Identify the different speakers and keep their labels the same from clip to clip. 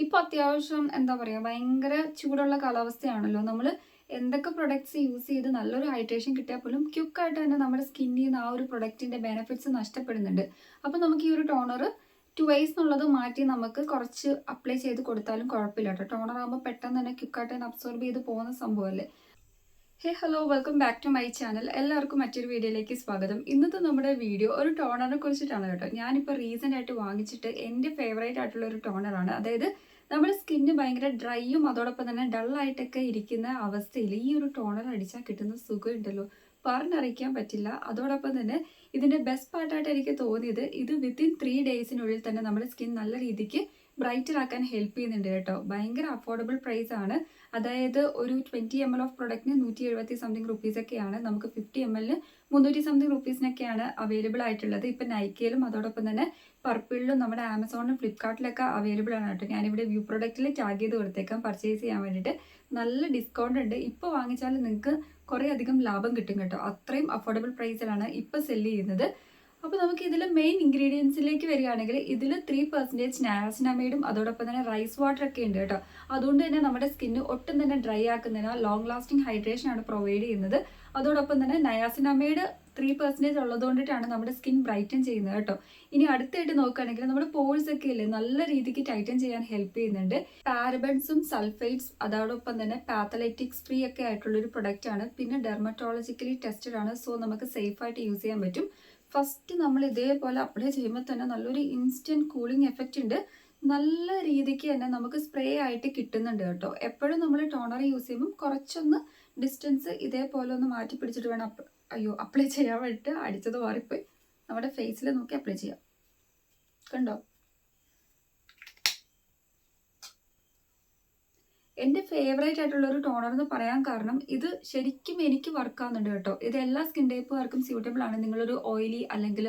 Speaker 1: ഇപ്പോൾ അത്യാവശ്യം എന്താ പറയുക ഭയങ്കര ചൂടുള്ള കാലാവസ്ഥയാണല്ലോ. നമ്മൾ എന്തൊക്കെ പ്രൊഡക്ട്സ് യൂസ് ചെയ്ത് നല്ലൊരു ഹൈഡ്രേഷൻ കിട്ടിയാൽ പോലും ക്വിക്കായിട്ട് തന്നെ നമ്മുടെ സ്കിന്നിൽ നിന്ന് ആ ഒരു പ്രൊഡക്റ്റിൻ്റെ ബെനിഫിറ്റ്സ് നഷ്ടപ്പെടുന്നുണ്ട്. അപ്പോൾ നമുക്ക് ഈ ഒരു ടോണർ ട്വൈസ് എന്നുള്ളത് മാറ്റി നമുക്ക് കുറച്ച് അപ്ലൈ ചെയ്ത് കൊടുത്താലും കുഴപ്പമില്ല കേട്ടോ. ടോണർ ആകുമ്പോൾ പെട്ടെന്ന് തന്നെ ക്വിക്കായിട്ട് തന്നെ അബ്സോർബ് ചെയ്ത് പോകുന്ന സംഭവമല്ലേ. Hey hello, welcome back to my channel. എല്ലാവർക്കും മറ്റൊരു വീഡിയോയിലേക്ക് സ്വാഗതം. ഇന്നത്തെ നമ്മുടെ വീഡിയോ ഒരു ടോണറിനെ കുറിച്ചിട്ടാണ് കേട്ടോ. ഞാനിപ്പോൾ റീസെൻ്റ് ആയിട്ട് വാങ്ങിച്ചിട്ട് എൻ്റെ ഫേവറേറ്റ് ആയിട്ടുള്ള ഒരു ടോണറാണ്. അതായത് നമ്മുടെ സ്കിന്ന് ഭയങ്കര ഡ്രൈയും അതോടൊപ്പം തന്നെ ഡള്ളായിട്ടൊക്കെ ഇരിക്കുന്ന അവസ്ഥയിൽ ഈ ഒരു ടോണർ അടിച്ചാൽ കിട്ടുന്ന സുഖം ഉണ്ടല്ലോ, പറഞ്ഞറിയിക്കാൻ പറ്റില്ല. അതോടൊപ്പം തന്നെ ഇതിൻ്റെ ബെസ്റ്റ് പാർട്ടായിട്ട് എനിക്ക് തോന്നിയത് ഇത് വിത്തിൻ 3 ഡേയ്സിനുള്ളിൽ തന്നെ നമ്മുടെ സ്കിൻ നല്ല രീതിക്ക് ബ്രൈറ്റർ ആക്കാൻ ഹെൽപ്പ് ചെയ്യുന്നുണ്ട് കേട്ടോ. ഭയങ്കര അഫോർഡബിൾ പ്രൈസ് ആണ്. അതായത് ഒരു 20 ml ഓഫ് പ്രൊഡക്റ്റിന് 170 സംതിങ് റുപ്പീസൊക്കെയാണ്. നമുക്ക് 50 ml 300 സംതിങ് റുപ്പീസിനൊക്കെയാണ് അവൈലബിൾ ആയിട്ടുള്ളത്. ഇപ്പം നൈക്കയിലും അതോടൊപ്പം തന്നെ പർപ്പിളിലും നമ്മുടെ ആമസോണിലും ഫ്ലിപ്കാർട്ടിലൊക്കെ അവൈലബിൾ ആണ് കേട്ടോ. ഞാനിവിടെ വ്യൂ പ്രൊഡക്റ്റിൽ ടാഗ് ചെയ്ത് കൊടുത്തേക്കാം പർച്ചേസ് ചെയ്യാൻ വേണ്ടിയിട്ട്. നല്ല ഡിസ്കൗണ്ട് ഉണ്ട്. ഇപ്പോൾ വാങ്ങിച്ചാൽ നിങ്ങൾക്ക് കുറേ അധികം ലാഭം കിട്ടും കേട്ടോ. അത്രയും അഫോർഡബിൾ പ്രൈസിലാണ് ഇപ്പോൾ സെല്ല് ചെയ്യുന്നത്. അപ്പോൾ നമുക്ക് ഇതിൽ മെയിൻ ഇൻഗ്രീഡിയൻസിലേക്ക് വരികയാണെങ്കിൽ ഇതിൽ 3% നയാസിനാമൈഡും അതോടൊപ്പം തന്നെ റൈസ് വാട്ടർ ഒക്കെ ഉണ്ട് കേട്ടോ. അതുകൊണ്ട് തന്നെ നമ്മുടെ സ്കിന്ന് ഒട്ടും തന്നെ ഡ്രൈ ആക്കുന്നതിന് ലോങ് ലാസ്റ്റിംഗ് ഹൈഡ്രേഷൻ ആണ് പ്രൊവൈഡ് ചെയ്യുന്നത്. അതോടൊപ്പം തന്നെ നയാസിനാമൈഡ് 3% ഉള്ളതുകൊണ്ടിട്ടാണ് നമ്മുടെ സ്കിൻ ബ്രൈറ്റൻ ചെയ്യുന്നത് കേട്ടോ. ഇനി അടുത്തായിട്ട് നോക്കുകയാണെങ്കിൽ നമ്മുടെ പോഴ്സ് ഒക്കെ ഇല്ലേ നല്ല രീതിക്ക് ടൈറ്റൻ ചെയ്യാൻ ഹെൽപ്പ് ചെയ്യുന്നുണ്ട്. പാരബൻസും സൾഫേറ്റ്സ് അതോടൊപ്പം തന്നെ പാത്തലൈറ്റിക്സ് ഫ്രീ ഒക്കെ ആയിട്ടുള്ള ഒരു പ്രൊഡക്റ്റ് ആണ്. പിന്നെ ഡെർമറ്റോളജിക്കലി ടെസ്റ്റഡ് ആണ്. സോ നമുക്ക് സേഫ് ആയിട്ട് യൂസ് ചെയ്യാൻ പറ്റും. ഫസ്റ്റ് നമ്മൾ ഇതേപോലെ അപ്ലൈ ചെയ്യുമ്പോൾ തന്നെ നല്ലൊരു ഇൻസ്റ്റൻറ്റ് കൂളിംഗ് എഫക്റ്റ് ഉണ്ട്. നല്ല രീതിക്ക് തന്നെ നമുക്ക് സ്പ്രേ ആയിട്ട് കിട്ടുന്നുണ്ട് കേട്ടോ. എപ്പോഴും നമ്മൾ ടോണർ യൂസ് ചെയ്യുമ്പോൾ കുറച്ചൊന്ന് ഡിസ്റ്റൻസ് ഇതേപോലെ ഒന്ന് മാറ്റി പിടിച്ചിട്ട് വേണം അപ്ലൈ ചെയ്യാൻ വേണ്ടിയിട്ട്. അടിച്ചത് മാറിപ്പോയി. നമ്മുടെ ഫേസിൽ നോക്കി അപ്ലൈ ചെയ്യാം. കണ്ടോ, എൻ്റെ ഫേവറേറ്റ് ആയിട്ടുള്ള ഒരു ടോണർ എന്ന് പറയാൻ കാരണം ഇത് ശരിക്കും എനിക്ക് വർക്ക് ആവുന്നുണ്ട് കേട്ടോ. ഇത് എല്ലാ സ്കിൻ ടൈപ്പുകാർക്കും സ്യൂട്ടബിൾ ആണ്. നിങ്ങളൊരു ഓയിലി അല്ലെങ്കിൽ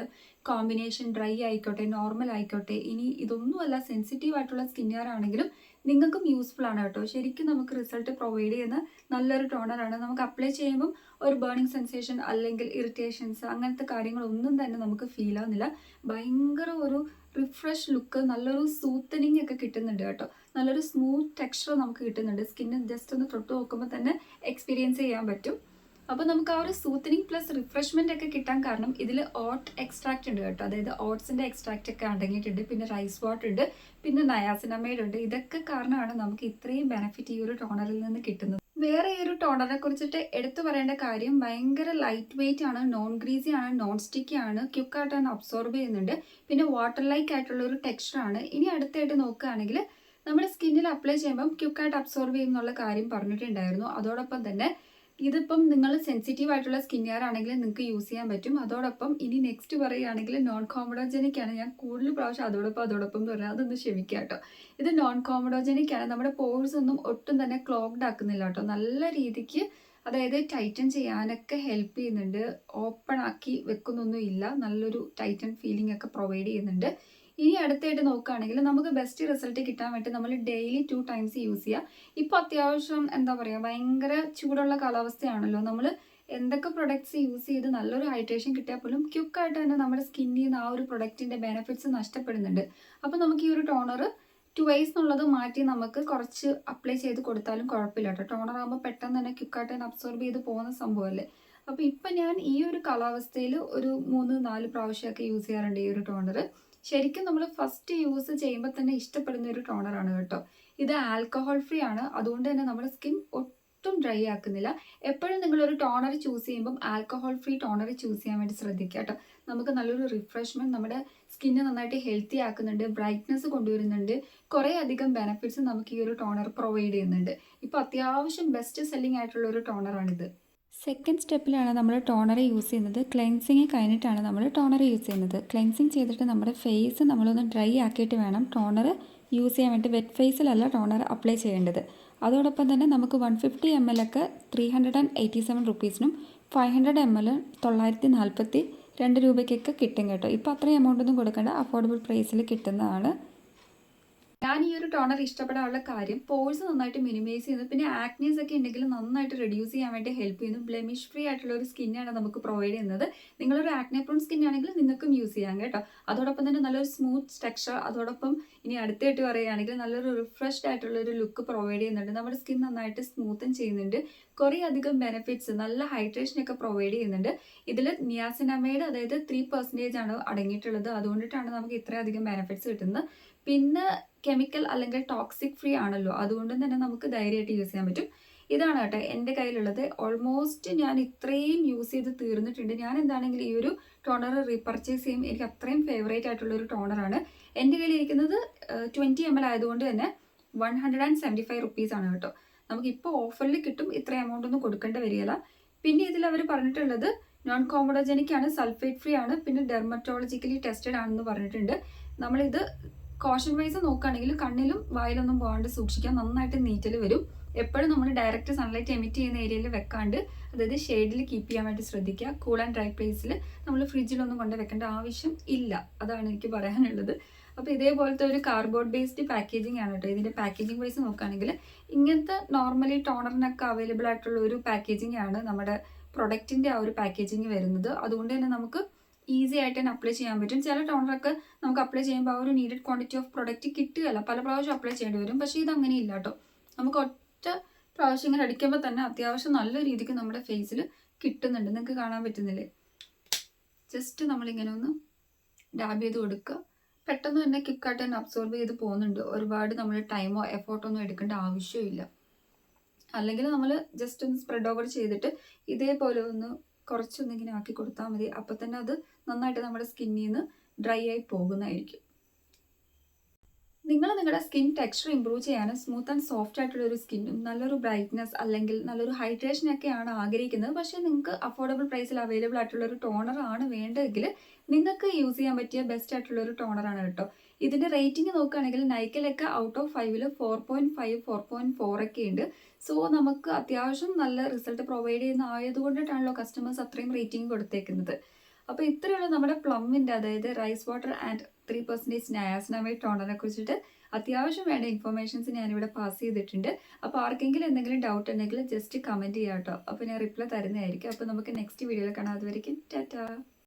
Speaker 1: കോമ്പിനേഷൻ ഡ്രൈ ആയിക്കോട്ടെ നോർമൽ ആയിക്കോട്ടെ, ഇനി ഇതൊന്നുമല്ല സെൻസിറ്റീവ് ആയിട്ടുള്ള സ്കിന്നുകാരാണെങ്കിലും നിങ്ങൾക്കും യൂസ്ഫുൾ ആണ് കേട്ടോ. ശരിക്കും നമുക്ക് റിസൾട്ട് പ്രൊവൈഡ് ചെയ്യുന്ന നല്ലൊരു ടോണറാണ്. നമുക്ക് അപ്ലൈ ചെയ്യുമ്പം ഒരു ബേണിംഗ് സെൻസേഷൻ അല്ലെങ്കിൽ ഇറിറ്റേഷൻസ് അങ്ങനത്തെ കാര്യങ്ങളൊന്നും തന്നെ നമുക്ക് ഫീൽ ആവുന്നില്ല. ഭയങ്കര ഒരു റിഫ്രഷ് ലുക്ക്, നല്ലൊരു സൂത്തനിങ് ഒക്കെ കിട്ടുന്നുണ്ട് കേട്ടോ. നല്ലൊരു സ്മൂത്ത് ടെക്സ്ചർ നമുക്ക് കിട്ടുന്നുണ്ട്. സ്കിന്ന് ജസ്റ്റ് ഒന്ന് തൊട്ട് നോക്കുമ്പോൾ തന്നെ എക്സ്പീരിയൻസ് ചെയ്യാൻ പറ്റും. അപ്പോൾ നമുക്ക് ആ ഒരു സൂത്തനിങ് പ്ലസ് റിഫ്രഷ്മെന്റ് ഒക്കെ കിട്ടാൻ കാരണം ഇതിൽ ഓട്ട് എക്സ്ട്രാക്ട് ഉണ്ട് കേട്ടോ. അതായത് ഓട്സിന്റെ എക്സ്ട്രാക്ട് ഒക്കെ അടങ്ങിയിട്ടുണ്ട്. പിന്നെ റൈസ് വാട്ടർ ഉണ്ട്, പിന്നെ നയാസിനമൈഡ് ഉണ്ട്. ഇതൊക്കെ കാരണമാണ് നമുക്ക് ഇത്രയും ബെനിഫിറ്റ് ഈ ഒരു ടോണറിൽ നിന്ന് കിട്ടുന്നത്. വേറെ ഈ ഒരു ടോണറിനെ കുറിച്ചിട്ട് എടുത്തു പറയേണ്ട കാര്യം ഭയങ്കര ലൈറ്റ് വെയിറ്റ് ആണ്, നോൺ ഗ്രീസി ആണ്, നോൺ സ്റ്റിക്കി ആണ്, ക്യുക്കായിട്ട് തന്നെ അബ്സോർബ് ചെയ്യുന്നുണ്ട്. പിന്നെ വാട്ടർ ലൈക്ക് ആയിട്ടുള്ള ഒരു ടെക്സ്ചർ ആണ്. ഇനി അടുത്തായിട്ട് നോക്കുകയാണെങ്കിൽ നമ്മുടെ സ്കിന്നിൽ അപ്ലൈ ചെയ്യുമ്പം ക്യുക്കായിട്ട് അബ്സോർബ് ചെയ്യുന്നുള്ള കാര്യം പറഞ്ഞിട്ടുണ്ടായിരുന്നു. അതോടൊപ്പം തന്നെ ഇതിപ്പം നിങ്ങൾ സെൻസിറ്റീവ് ആയിട്ടുള്ള സ്കിന്നുകാർ ആണെങ്കിൽ നിങ്ങൾക്ക് യൂസ് ചെയ്യാൻ പറ്റും. അതോടൊപ്പം ഇനി നെക്സ്റ്റ് പറയുകയാണെങ്കിൽ നോൺ കോമഡോജനിക് ആണ്. ഞാൻ കൂടുതൽ പ്രാവശ്യം അതോടൊപ്പം എന്ന് പറഞ്ഞാൽ അതൊന്ന് ക്ഷമിക്കുക കേട്ടോ. ഇത് നോൺ കോമഡോജനിക് ആണ്. നമ്മുടെ പോഴ്സ് ഒന്നും ഒട്ടും തന്നെ ക്ലോഗ്ഡ് ആക്കുന്നില്ല കേട്ടോ. നല്ല രീതിക്ക് അതായത് ടൈറ്റൻ ചെയ്യാനൊക്കെ ഹെൽപ്പ് ചെയ്യുന്നുണ്ട്. ഓപ്പൺ ആക്കി വെക്കുന്നൊന്നും ഇല്ല. നല്ലൊരു ടൈറ്റൻ ഫീലിംഗ് ഒക്കെ പ്രൊവൈഡ് ചെയ്യുന്നുണ്ട്. ഇനി അടുത്തായിട്ട് നോക്കുകയാണെങ്കിൽ നമുക്ക് ബെസ്റ്റ് റിസൾട്ട് കിട്ടാൻ വേണ്ടി നമ്മൾ ഡെയിലി 2 ടൈംസ് യൂസ് ചെയ്യുക. ഇപ്പോൾ അത്യാവശ്യം എന്താ പറയുക ഭയങ്കര ചൂടുള്ള കാലാവസ്ഥയാണല്ലോ. നമ്മൾ എന്തൊക്കെ പ്രൊഡക്ട്സ് യൂസ് ചെയ്ത് നല്ലൊരു ഹൈഡ്രേഷൻ കിട്ടിയാൽ പോലും ക്വിക്കായിട്ട് തന്നെ നമ്മുടെ സ്കിന്നിൽ നിന്ന് ആ ഒരു പ്രൊഡക്റ്റിൻ്റെ ബെനിഫിറ്റ്സ് നഷ്ടപ്പെടുന്നുണ്ട്. അപ്പോൾ നമുക്ക് ഈ ഒരു ടോണർ ട്വൈസ് എന്നുള്ളത് മാറ്റി നമുക്ക് കുറച്ച് അപ്ലൈ ചെയ്ത് കൊടുത്താലും കുഴപ്പമില്ല കേട്ടോ. ടോണർ ആകുമ്പോൾ പെട്ടെന്ന് തന്നെ ക്വിക്കായിട്ട് തന്നെ അബ്സോർബ് ചെയ്ത് പോകുന്ന സംഭവമല്ലേ. അപ്പോൾ ഇപ്പം ഞാൻ ഈ ഒരു കാലാവസ്ഥയിൽ ഒരു 3-4 പ്രാവശ്യമൊക്കെ യൂസ് ചെയ്യാറുണ്ട് ഈ ഒരു ടോണർ. ശരിക്കും നമ്മൾ ഫസ്റ്റ് യൂസ് ചെയ്യുമ്പോൾ തന്നെ ഇഷ്ടപ്പെടുന്ന ഒരു ടോണറാണ് കേട്ടോ. ഇത് ആൽക്കഹോൾ ഫ്രീ ആണ്. അതുകൊണ്ട് തന്നെ നമ്മുടെ സ്കിൻ ഒട്ടും ഡ്രൈ ആക്കുന്നില്ല. എപ്പോഴും നിങ്ങളൊരു ടോണർ ചൂസ് ചെയ്യുമ്പം ആൽക്കഹോൾ ഫ്രീ ടോണർ ചൂസ് ചെയ്യാൻ വേണ്ടി ശ്രദ്ധിക്കുക കേട്ടോ. നമുക്ക് നല്ലൊരു റിഫ്രഷ്മെന്റ്, നമ്മുടെ സ്കിന്ന് നന്നായിട്ട് ഹെൽത്തി ആക്കുന്നുണ്ട്, ബ്രൈറ്റ്നസ് കൊണ്ടുവരുന്നുണ്ട്. കുറേ അധികം ബെനിഫിറ്റ്സ് നമുക്ക് ഈ ഒരു ടോണർ പ്രൊവൈഡ് ചെയ്യുന്നുണ്ട്. ഇപ്പോൾ അത്യാവശ്യം ബെസ്റ്റ് സെല്ലിംഗ് ആയിട്ടുള്ള ഒരു ടോണറാണിത്. സെക്കൻഡ് സ്റ്റെപ്പിലാണ് നമ്മൾ ടോണർ യൂസ് ചെയ്യുന്നത്. ക്ലെൻസിങ് കഴിഞ്ഞിട്ടാണ് നമ്മൾ ടോണർ യൂസ് ചെയ്യുന്നത്. ക്ലെൻസിങ് ചെയ്തിട്ട് നമ്മുടെ ഫേസ് നമ്മളൊന്ന് ഡ്രൈ ആക്കിയിട്ട് വേണം ടോണർ യൂസ് ചെയ്യാൻ വേണ്ടി. വെറ്റ് ഫേസിലല്ല ടോണർ അപ്ലൈ ചെയ്യേണ്ടത്. അതോടൊപ്പം തന്നെ നമുക്ക് 150 ml ഒക്കെ 387 റുപ്പീസിനും 500 ml 942 രൂപയ്ക്കൊക്കെ കിട്ടും കേട്ടോ. ഇപ്പോൾ അത്രയും എമൗണ്ട് ഒന്നും കൊടുക്കേണ്ട, അഫോർഡബിൾ പ്രൈസിൽ കിട്ടുന്നതാണ്. ഞാൻ ഈ ഒരു ടോണർ ഇഷ്ടപ്പെടാനുള്ള കാര്യം പോഴ്സ് നന്നായിട്ട് മിനിമൈസ് ചെയ്യുന്നു, പിന്നെ ആക്നീസ് ഒക്കെ ഉണ്ടെങ്കിൽ നന്നായിട്ട് റെഡ്യൂസ് ചെയ്യാൻ വേണ്ടി ഹെൽപ്പ് ചെയ്യുന്നു. ബ്ലെമിഷ് ഫ്രീ ആയിട്ടുള്ള ഒരു സ്കിന്നാണ് നമുക്ക് പ്രൊവൈഡ് ചെയ്യുന്നത്. നിങ്ങളൊരു ആക്നെ പ്രോൺ സ്കിൻ ആണെങ്കിൽ നിങ്ങൾക്കും യൂസ് ചെയ്യാം കേട്ടോ. അതോടൊപ്പം തന്നെ നല്ലൊരു സ്മൂത്ത് ടെക്സ്ചർ, അതോടൊപ്പം ഇനി അടുത്തായിട്ട് പറയുകയാണെങ്കിൽ നല്ലൊരു റിഫ്രഷ്ഡ് ആയിട്ടുള്ള ഒരു ലുക്ക് പ്രൊവൈഡ് ചെയ്യുന്നുണ്ട്. നമ്മുടെ സ്കിൻ നന്നായിട്ട് സ്മൂത്തൻ ചെയ്യുന്നുണ്ട്. കുറേ അധികം ബെനിഫിറ്റ്സ്, നല്ല ഹൈഡ്രേഷൻ ഒക്കെ പ്രൊവൈഡ് ചെയ്യുന്നുണ്ട്. ഇതിൽ നിയാസിനമൈഡ് അതായത് 3% ആണ് അടങ്ങിയിട്ടുള്ളത്. അതുകൊണ്ടിട്ടാണ് നമുക്ക് ഇത്രയധികം ബെനിഫിറ്റ്സ് കിട്ടുന്നത്. പിന്നെ കെമിക്കൽ അല്ലെങ്കിൽ ടോക്സിക് ഫ്രീ ആണല്ലോ, അതുകൊണ്ട് തന്നെ നമുക്ക് ധൈര്യമായിട്ട് യൂസ് ചെയ്യാൻ പറ്റും. ഇതാണ് കേട്ടോ എൻ്റെ കയ്യിലുള്ളത്. ഓൾമോസ്റ്റ് ഞാൻ ഇത്രയും യൂസ് ചെയ്ത് തീർന്നിട്ടുണ്ട്. ഞാൻ എന്താണെങ്കിലും ഈ ഒരു ടോണർ റീപർച്ചേസ് ചെയ്യും. എനിക്ക് അത്രയും ഫേവറേറ്റ് ആയിട്ടുള്ള ഒരു ടോണറാണ്. എൻ്റെ കയ്യിൽ ഇരിക്കുന്നത് 20 ml ആയതുകൊണ്ട് തന്നെ 175 റുപ്പീസ് ആണ് കേട്ടോ. നമുക്കിപ്പോൾ ഓഫറിൽ കിട്ടും, ഇത്ര എമൗണ്ട് ഒന്നും കൊടുക്കേണ്ടി വരികയില്ല. പിന്നെ ഇതിൽ അവർ പറഞ്ഞിട്ടുള്ളത് നോൺ കോമഡോജനിക് ആണ്, സൾഫേറ്റ് ഫ്രീ ആണ്, പിന്നെ ഡെർമറ്റോളജിക്കലി ടെസ്റ്റഡ് ആണെന്ന് പറഞ്ഞിട്ടുണ്ട്. നമ്മളിത് കോഷൻ വൈസ് നോക്കുകയാണെങ്കിൽ കണ്ണിലും വായിലൊന്നും പോകാണ്ട് സൂക്ഷിക്കാം, നന്നായിട്ട് നീറ്റൽ വരും. എപ്പോഴും നമ്മൾ ഡയറക്റ്റ് സൺലൈറ്റ് എമിറ്റ് ചെയ്യുന്ന ഏരിയയിൽ വെക്കാണ്ട്, അതായത് ഷെയ്ഡിൽ കീപ്പ് ചെയ്യാൻ വേണ്ടി ശ്രദ്ധിക്കുക. കൂൾ ആൻഡ് ഡ്രൈ പ്ലേസിൽ നമ്മൾ ഫ്രിഡ്ജിലൊന്നും കൊണ്ട് വെക്കേണ്ട ആവശ്യം ഇല്ല. അതാണ് എനിക്ക് പറയാനുള്ളത്. അപ്പോൾ ഇതേപോലത്തെ ഒരു കാർഡ്ബോർഡ് ബേസ്ഡ് പാക്കേജിംഗ് ആണ് കേട്ടോ. ഇതിൻ്റെ പാക്കേജിംഗ് വൈസ് നോക്കുകയാണെങ്കിൽ ഇങ്ങനത്തെ നോർമലി ടോണറിനൊക്കെ അവൈലബിൾ ആയിട്ടുള്ള ഒരു പാക്കേജിംഗ് ആണ് നമ്മുടെ പ്രൊഡക്റ്റിൻ്റെ ആ ഒരു പാക്കേജിങ് വരുന്നത്. അതുകൊണ്ട് തന്നെ നമുക്ക് ഈസി ആയിട്ട് തന്നെ അപ്ലൈ ചെയ്യാൻ പറ്റും. ചില ടോണറൊക്കെ നമുക്ക് അപ്ലൈ ചെയ്യുമ്പോൾ ആ ഒരു നീഡഡ് ക്വാണ്ടിറ്റി ഓഫ് പ്രൊഡക്റ്റ് കിട്ടുകയല്ല, പല പ്രാവശ്യം അപ്ലൈ ചെയ്യേണ്ടി വരും. പക്ഷേ ഇത് അങ്ങനെ ഇല്ല കേട്ടോ. നമുക്ക് ഒറ്റ പ്രാവശ്യം ഇങ്ങനെ അടിക്കുമ്പോൾ തന്നെ അത്യാവശ്യം നല്ല രീതിക്ക് നമ്മുടെ ഫേസിൽ കിട്ടുന്നുണ്ട്. നിങ്ങൾക്ക് കാണാൻ പറ്റുന്നില്ലേ? ജസ്റ്റ് നമ്മളിങ്ങനെ ഒന്ന് ഡാബ് ചെയ്ത് കൊടുക്കുക, പെട്ടെന്ന് തന്നെ ക്വിക്കായിട്ട് തന്നെ അബ്സോർബ് ചെയ്ത് പോകുന്നുണ്ട്. ഒരുപാട് നമ്മൾ ടൈമോ എഫോർട്ടോ ഒന്നും എടുക്കേണ്ട ആവശ്യമില്ല. അല്ലെങ്കിൽ നമ്മൾ ജസ്റ്റ് ഒന്ന് സ്പ്രെഡ് ഓവർ ചെയ്തിട്ട് ഇതേപോലെ ഒന്ന് കുറച്ചൊന്ന് ഇങ്ങനെ ആക്കി കൊടുത്താൽ മതി. അപ്പോൾ തന്നെ അത് നന്നായിട്ട് നമ്മുടെ സ്കിന്നിൽ നിന്ന് ഡ്രൈ ആയി പോകുന്നതായിരിക്കും. നിങ്ങളുടെ സ്കിൻ ടെക്സ്ചർ ഇമ്പ്രൂവ് ചെയ്യാനും സ്മൂത്ത് ആൻഡ് സോഫ്റ്റ് ആയിട്ടുള്ള ഒരു സ്കിന്നും നല്ലൊരു ബ്രൈറ്റ്നസ് അല്ലെങ്കിൽ നല്ലൊരു ഹൈഡ്രേഷൻ ഒക്കെയാണ് ആഗ്രഹിക്കുന്നത്. പക്ഷേ നിങ്ങൾക്ക് അഫോർഡബിൾ പ്രൈസിൽ അവൈലബിൾ ആയിട്ടുള്ള ഒരു ടോണർ ആണ് വേണ്ടതെങ്കിൽ നിങ്ങൾക്ക് യൂസ് ചെയ്യാൻ പറ്റിയ ബെസ്റ്റ് ആയിട്ടുള്ള ഒരു ടോണറാണ് കേട്ടോ. ഇതിന്റെ റേറ്റിംഗ് നോക്കുകയാണെങ്കിൽ നൈക്കിലൊക്കെ ഔട്ട് ഓഫ് 5 4.5 4.4 ഒക്കെ ഉണ്ട്. സോ നമുക്ക് അത്യാവശ്യം നല്ല റിസൾട്ട് പ്രൊവൈഡ് ചെയ്യുന്ന ആയതുകൊണ്ടിട്ടാണല്ലോ കസ്റ്റമേഴ്സ് അത്രയും റേറ്റിംഗ് കൊടുത്തേക്കുന്നത്. അപ്പോൾ ഇത്രയുള്ള നമ്മുടെ പ്ലമ്മിൻ്റെ, അതായത് റൈസ് വാട്ടർ ആൻഡ് 3% നയാസിനമൈഡ് ടോണറിനെ കുറിച്ചിട്ട് അത്യാവശ്യം വേണ്ട ഇൻഫർമേഷൻസ് ഞാനിവിടെ പാസ് ചെയ്തിട്ടുണ്ട്. അപ്പോൾ ആർക്കെങ്കിലും എന്തെങ്കിലും ഡൗട്ട് ഉണ്ടെങ്കിൽ ജസ്റ്റ് കമൻറ്റ് ചെയ്യാം കേട്ടോ. അപ്പോൾ ഞാൻ റിപ്ലൈ തരുന്നതായിരിക്കും. അപ്പോൾ നമുക്ക് നെക്സ്റ്റ് വീഡിയോയിൽ കാണാം. അതുവരെയ്ക്കും ടാറ്റാ.